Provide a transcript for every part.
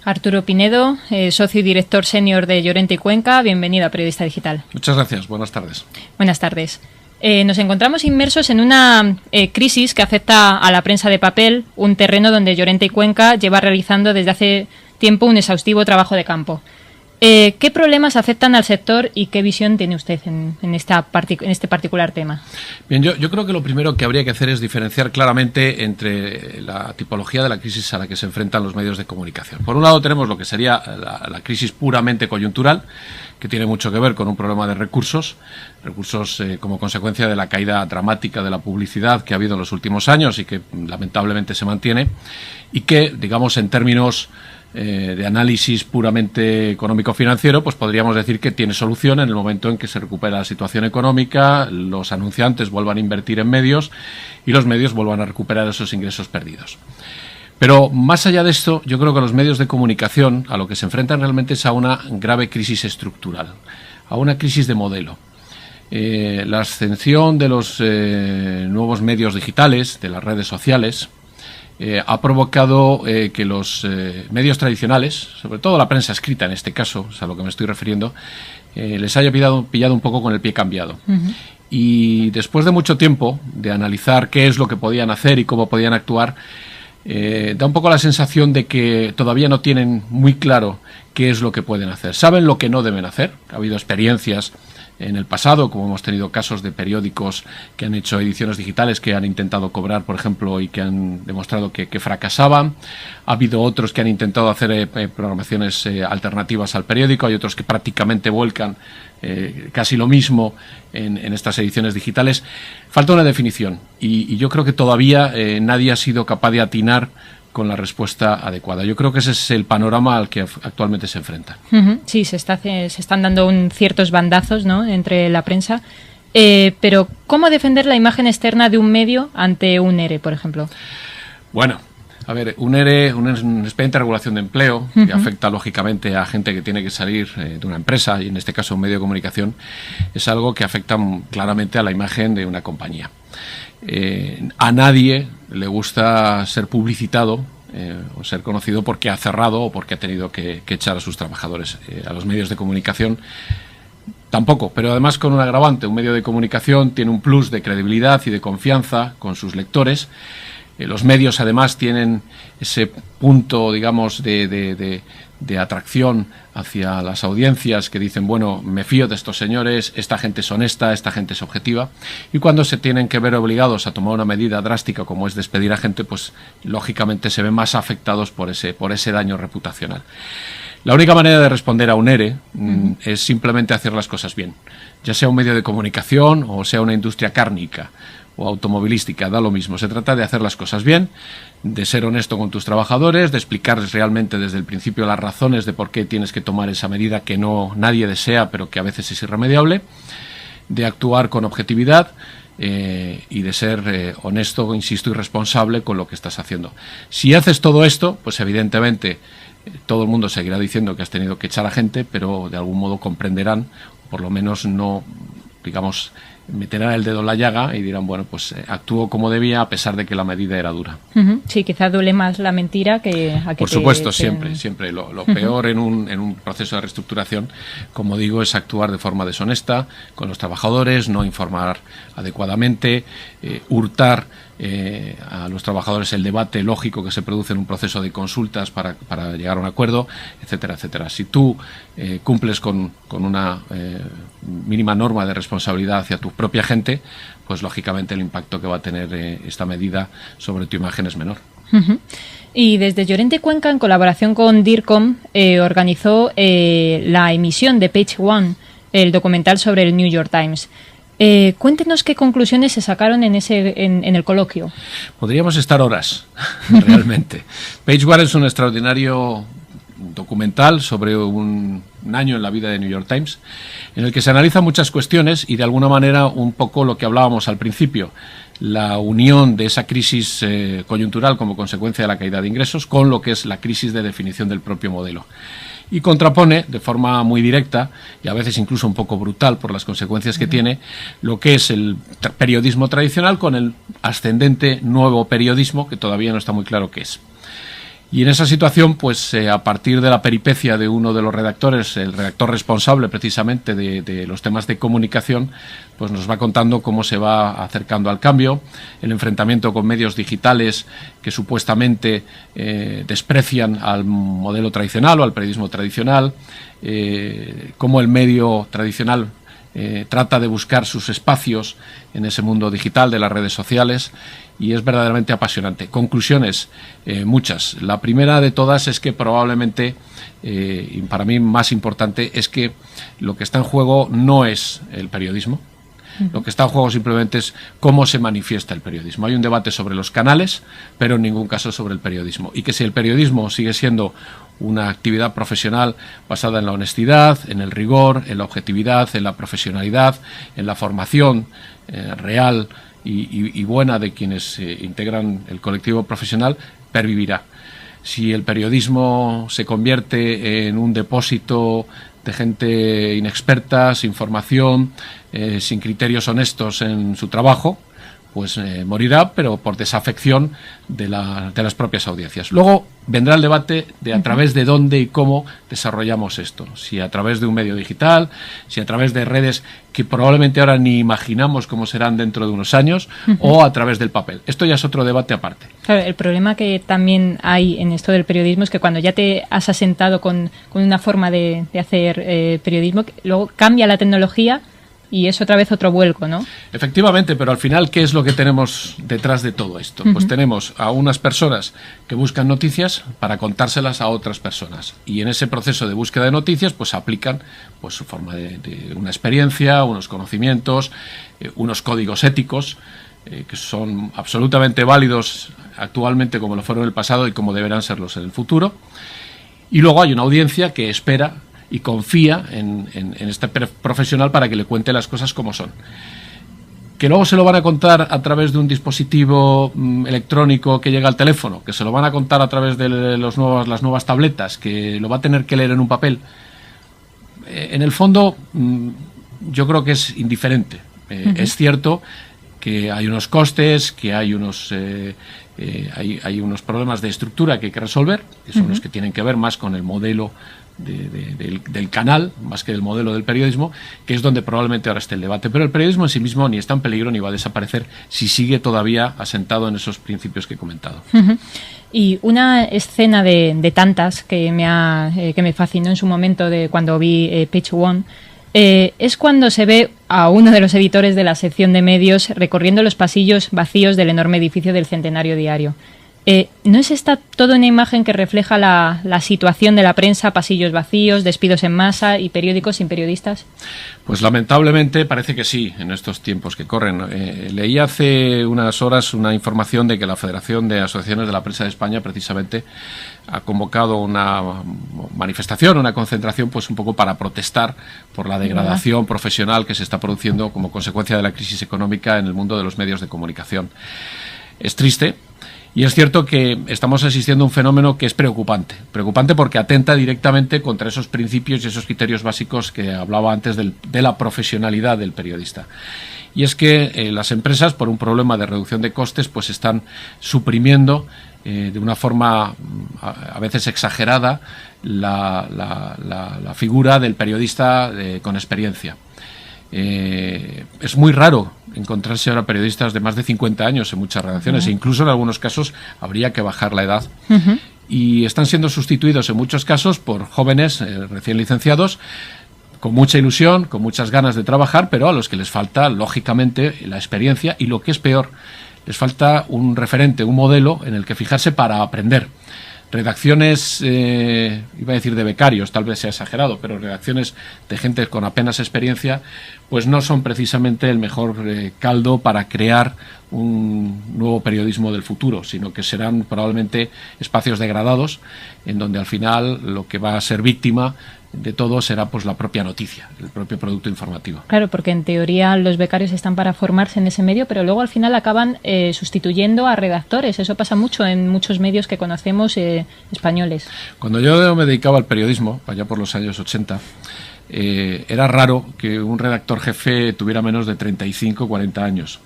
Arturo Pinedo, socio y director senior de Llorente y Cuenca. Bienvenido a Periodista Digital. Muchas gracias. Buenas tardes. Buenas tardes. Nos encontramos inmersos en una crisis que afecta a la prensa de papel, un terreno donde Llorente y Cuenca lleva realizando desde hace tiempo un exhaustivo trabajo de campo. ¿Qué problemas afectan al sector y qué visión tiene usted en este particular tema? Bien, yo creo que lo primero que habría que hacer es diferenciar claramente entre la tipología de la crisis a la que se enfrentan los medios de comunicación. Por un lado tenemos lo que sería la crisis puramente coyuntural, que tiene mucho que ver con un problema de recursos como consecuencia de la caída dramática de la publicidad que ha habido en los últimos años y que lamentablemente se mantiene y que, digamos, en términos de análisis puramente económico-financiero, pues podríamos decir que tiene solución en el momento en que se recupera la situación económica, los anunciantes vuelvan a invertir en medios y los medios vuelvan a recuperar esos ingresos perdidos. Pero más allá de esto, yo creo que los medios de comunicación a lo que se enfrentan realmente es a una grave crisis estructural, a una crisis de modelo. La ascensión de los nuevos medios digitales, de las redes sociales, ha provocado que los medios tradicionales, sobre todo la prensa escrita en este caso, es a lo que me estoy refiriendo, les haya pillado un poco con el pie cambiado. Uh-huh. Y después de mucho tiempo de analizar qué es lo que podían hacer y cómo podían actuar, da un poco la sensación de que todavía no tienen muy claro qué es lo que pueden hacer. Saben lo que no deben hacer. Ha habido experiencias en el pasado, como hemos tenido casos de periódicos que han hecho ediciones digitales que han intentado cobrar, por ejemplo, y que han demostrado que fracasaban. Ha habido otros que han intentado hacer programaciones alternativas al periódico. Hay otros que prácticamente vuelcan casi lo mismo en estas ediciones digitales. Falta una definición y yo creo que todavía nadie ha sido capaz de atinar con la respuesta adecuada. Yo creo que ese es el panorama al que actualmente se enfrenta. Uh-huh. Sí, se están dando ciertos bandazos, ¿no?, entre la prensa. Pero, ¿cómo defender la imagen externa de un medio ante un ERE, por ejemplo? Bueno, a ver, un ERE, un expediente de regulación de empleo, uh-huh, que afecta lógicamente a gente que tiene que salir de una empresa, y en este caso un medio de comunicación, es algo que afecta claramente a la imagen de una compañía. A nadie le gusta ser publicitado o ser conocido porque ha cerrado o porque ha tenido que echar a sus trabajadores. A los medios de comunicación tampoco, pero además con un agravante. Un medio de comunicación tiene un plus de credibilidad y de confianza con sus lectores. Los medios además tienen ese punto, digamos, de atracción hacia las audiencias que dicen, bueno, me fío de estos señores, esta gente es honesta, esta gente es objetiva, y cuando se tienen que ver obligados a tomar una medida drástica como es despedir a gente, pues lógicamente se ven más afectados por ese daño reputacional. La única manera de responder a un ERE es simplemente hacer las cosas bien, ya sea un medio de comunicación o sea una industria cárnica o automovilística, da lo mismo. Se trata de hacer las cosas bien, de ser honesto con tus trabajadores, de explicarles realmente desde el principio las razones de por qué tienes que tomar esa medida que nadie desea, pero que a veces es irremediable, de actuar con objetividad y de ser honesto, insisto, y responsable con lo que estás haciendo. Si haces todo esto, pues evidentemente todo el mundo seguirá diciendo que has tenido que echar a gente, pero de algún modo comprenderán, por lo menos no, digamos, meterán el dedo en la llaga y dirán, bueno, pues actuó como debía a pesar de que la medida era dura. Uh-huh. Sí, quizá duele más la mentira que a que por supuesto, siempre. Lo uh-huh, peor en un proceso de reestructuración, como digo, es actuar de forma deshonesta con los trabajadores, no informar adecuadamente, hurtar a los trabajadores el debate lógico que se produce en un proceso de consultas para llegar a un acuerdo, etcétera, etcétera. Si tú cumples con una mínima norma de responsabilidad hacia tu propia gente, pues lógicamente el impacto que va a tener esta medida sobre tu imagen es menor. Uh-huh. Y desde Llorente y Cuenca, en colaboración con DIRCOM, organizó la emisión de Page One, el documental sobre el New York Times. Cuéntenos qué conclusiones se sacaron en el coloquio. Podríamos estar horas, realmente. Page One es un extraordinario documental sobre un año en la vida de New York Times, en el que se analizan muchas cuestiones y de alguna manera un poco lo que hablábamos al principio, la unión de esa crisis coyuntural como consecuencia de la caída de ingresos con lo que es la crisis de definición del propio modelo. Y contrapone de forma muy directa y a veces incluso un poco brutal por las consecuencias que tiene lo que es el periodismo tradicional con el ascendente nuevo periodismo que todavía no está muy claro qué es. Y en esa situación, pues a partir de la peripecia de uno de los redactores, el redactor responsable precisamente de los temas de comunicación, pues nos va contando cómo se va acercando al cambio, el enfrentamiento con medios digitales que supuestamente desprecian al modelo tradicional o al periodismo tradicional, cómo el medio tradicional trata de buscar sus espacios en ese mundo digital de las redes sociales, y es verdaderamente apasionante. Conclusiones, muchas. La primera de todas es que probablemente, y para mí más importante, es que lo que está en juego no es el periodismo. Lo que está en juego simplemente es cómo se manifiesta el periodismo. Hay un debate sobre los canales, pero en ningún caso sobre el periodismo. Y que si el periodismo sigue siendo una actividad profesional basada en la honestidad, en el rigor, en la objetividad, en la profesionalidad, en la formación real y buena de quienes integran el colectivo profesional, pervivirá. Si el periodismo se convierte en un depósito de gente inexperta, sin formación, sin criterios honestos en su trabajo, pues morirá, pero por desafección de las propias audiencias. Luego vendrá el debate de a través de dónde y cómo desarrollamos esto. Si a través de un medio digital, si a través de redes que probablemente ahora ni imaginamos cómo serán dentro de unos años, o a través del papel. Esto ya es otro debate aparte. Claro, el problema que también hay en esto del periodismo es que cuando ya te has asentado con una forma de hacer periodismo, luego cambia la tecnología y es otra vez otro vuelco, ¿no? Efectivamente, pero al final, ¿qué es lo que tenemos detrás de todo esto? Pues tenemos a unas personas que buscan noticias para contárselas a otras personas. Y en ese proceso de búsqueda de noticias, pues aplican pues su forma de una experiencia, unos conocimientos, unos códigos éticos, que son absolutamente válidos actualmente como lo fueron en el pasado y como deberán serlos en el futuro. Y luego hay una audiencia que espera y confía en este profesional para que le cuente las cosas como son. Que luego se lo van a contar a través de un dispositivo electrónico que llega al teléfono, que se lo van a contar a través de las nuevas tabletas, que lo va a tener que leer en un papel. En el fondo, yo creo que es indiferente. Es cierto que hay unos costes, que hay unos problemas de estructura que hay que resolver, que son los que tienen que ver más con el modelo del canal, más que del modelo del periodismo, que es donde probablemente ahora esté el debate. Pero el periodismo en sí mismo ni está en peligro ni va a desaparecer si sigue todavía asentado en esos principios que he comentado. Y una escena de tantas que me fascinó en su momento de cuando vi Page One, es cuando se ve a uno de los editores de la sección de medios recorriendo los pasillos vacíos del enorme edificio del Centenario Diario. ¿No es esta toda una imagen que refleja la situación de la prensa, pasillos vacíos, despidos en masa y periódicos sin periodistas? Pues lamentablemente parece que sí, en estos tiempos que corren. Leí hace unas horas una información de que la Federación de Asociaciones de la Prensa de España precisamente ha convocado una manifestación, una concentración, pues un poco para protestar por la degradación profesional que se está produciendo como consecuencia de la crisis económica en el mundo de los medios de comunicación. Es triste. Y es cierto que estamos asistiendo a un fenómeno que es preocupante. Preocupante porque atenta directamente contra esos principios y esos criterios básicos que hablaba antes de la profesionalidad del periodista. Y es que las empresas, por un problema de reducción de costes, pues están suprimiendo de una forma a veces exagerada la figura del periodista con experiencia. Es muy raro encontrarse ahora periodistas de más de 50 años en muchas redacciones, e incluso en algunos casos habría que bajar la edad. Y están siendo sustituidos en muchos casos por jóvenes recién licenciados con mucha ilusión, con muchas ganas de trabajar, pero a los que les falta, lógicamente, la experiencia y, lo que es peor, les falta un referente, un modelo en el que fijarse para aprender. Redacciones, iba a decir de becarios, tal vez sea exagerado, pero redacciones de gente con apenas experiencia, pues no son precisamente el mejor caldo para crear un nuevo periodismo del futuro, sino que serán probablemente espacios degradados en donde al final lo que va a ser víctima de todo será pues la propia noticia, el propio producto informativo. Claro, porque en teoría los becarios están para formarse en ese medio, pero luego al final acaban sustituyendo a redactores. Eso pasa mucho en muchos medios que conocemos españoles. Cuando yo me dedicaba al periodismo, allá por los años 80, era raro que un redactor jefe tuviera menos de 35 o 40 años.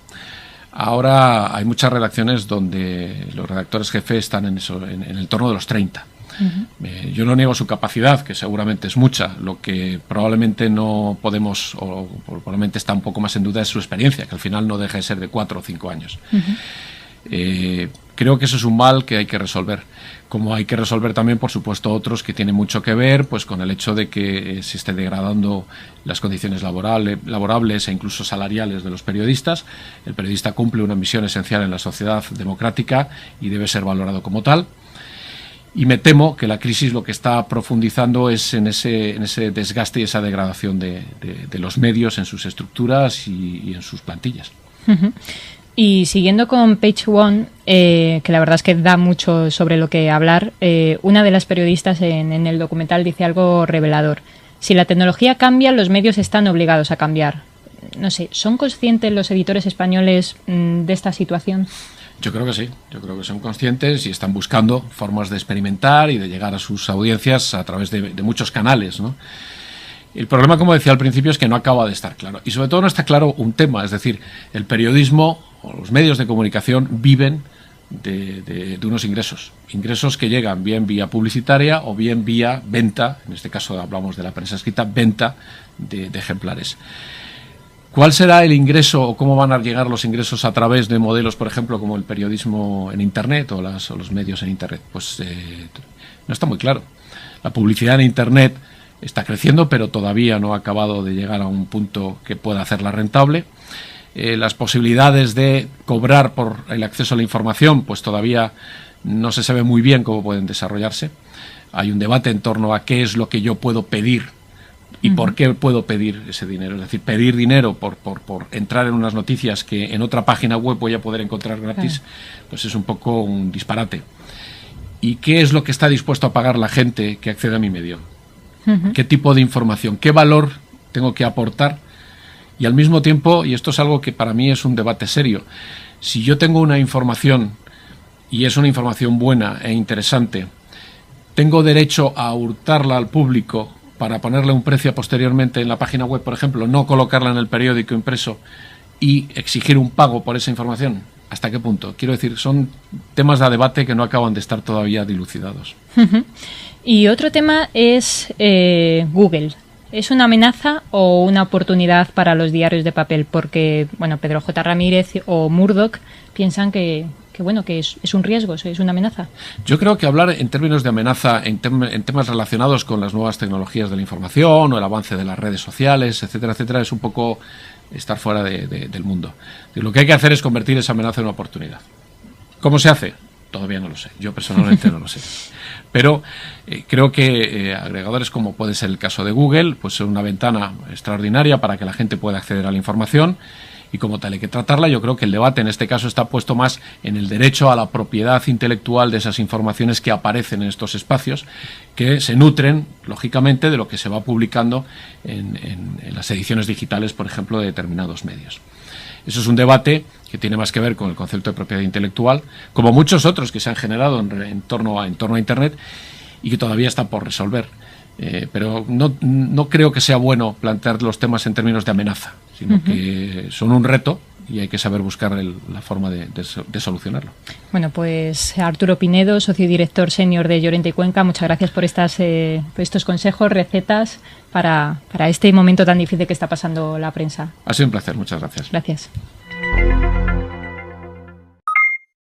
Ahora hay muchas redacciones donde los redactores jefe están en el torno de los 30. Yo no niego su capacidad, que seguramente es mucha. Lo que probablemente no podemos, o probablemente está un poco más en duda, es su experiencia, que al final no deja de ser de 4 o 5 años. Creo que eso es un mal que hay que resolver, como hay que resolver también, por supuesto, otros que tienen mucho que ver pues con el hecho de que se esté degradando las condiciones laborables e incluso salariales de los periodistas. El periodista cumple una misión esencial en la sociedad democrática y debe ser valorado como tal. Y me temo que la crisis lo que está profundizando es en ese desgaste y esa degradación de los medios en sus estructuras y en sus plantillas. Y siguiendo con Page One, que la verdad es que da mucho sobre lo que hablar, una de las periodistas en el documental dice algo revelador. Si la tecnología cambia, los medios están obligados a cambiar. No sé, ¿son conscientes los editores españoles de esta situación? Yo creo que sí, yo creo que son conscientes y están buscando formas de experimentar y de llegar a sus audiencias a través de muchos canales, ¿no? El problema, como decía al principio, es que no acaba de estar claro. Y sobre todo no está claro un tema, es decir, el periodismo o los medios de comunicación viven de unos ingresos que llegan bien vía publicitaria o bien vía venta, en este caso hablamos de la prensa escrita, venta de ejemplares. ¿Cuál será el ingreso o cómo van a llegar los ingresos a través de modelos, por ejemplo, como el periodismo en Internet o los medios en Internet? Pues no está muy claro. La publicidad en Internet está creciendo, pero todavía no ha acabado de llegar a un punto que pueda hacerla rentable. Las posibilidades de cobrar por el acceso a la información, pues todavía no se sabe muy bien cómo pueden desarrollarse. Hay un debate en torno a qué es lo que yo puedo pedir y por qué puedo pedir ese dinero. Es decir, pedir dinero por entrar en unas noticias que en otra página web voy a poder encontrar gratis, pues es un poco un disparate. ¿Y qué es lo que está dispuesto a pagar la gente que accede a mi medio? ¿Qué tipo de información? ¿Qué valor tengo que aportar? Y al mismo tiempo, y esto es algo que para mí es un debate serio, si yo tengo una información y es una información buena e interesante, ¿tengo derecho a hurtarla al público para ponerle un precio posteriormente en la página web, por ejemplo, no colocarla en el periódico impreso y exigir un pago por esa información? ¿Hasta qué punto? Quiero decir, son temas de debate que no acaban de estar todavía dilucidados. Y otro tema es Google. ¿Es una amenaza o una oportunidad para los diarios de papel? Porque, bueno, Pedro J. Ramírez o Murdoch piensan que es un riesgo, es una amenaza. Yo creo que hablar en términos de amenaza, en temas relacionados con las nuevas tecnologías de la información o el avance de las redes sociales, etcétera, etcétera, es un poco estar fuera del mundo. Lo que hay que hacer es convertir esa amenaza en una oportunidad. ¿Cómo se hace? Todavía no lo sé. Yo personalmente no lo sé. Pero creo que agregadores como puede ser el caso de Google, pues son una ventana extraordinaria para que la gente pueda acceder a la información y como tal hay que tratarla. Yo creo que el debate en este caso está puesto más en el derecho a la propiedad intelectual de esas informaciones que aparecen en estos espacios, que se nutren, lógicamente, de lo que se va publicando en las ediciones digitales, por ejemplo, de determinados medios. Eso es un debate que tiene más que ver con el concepto de propiedad intelectual, como muchos otros que se han generado en torno a Internet y que todavía está por resolver. Pero no creo que sea bueno plantear los temas en términos de amenaza, sino que son un reto y hay que saber buscar la forma de solucionarlo. Bueno, pues Arturo Pinedo, socio y director senior de Llorente y Cuenca, muchas gracias por estos consejos, recetas para este momento tan difícil que está pasando la prensa. Ha sido un placer, muchas gracias. Gracias.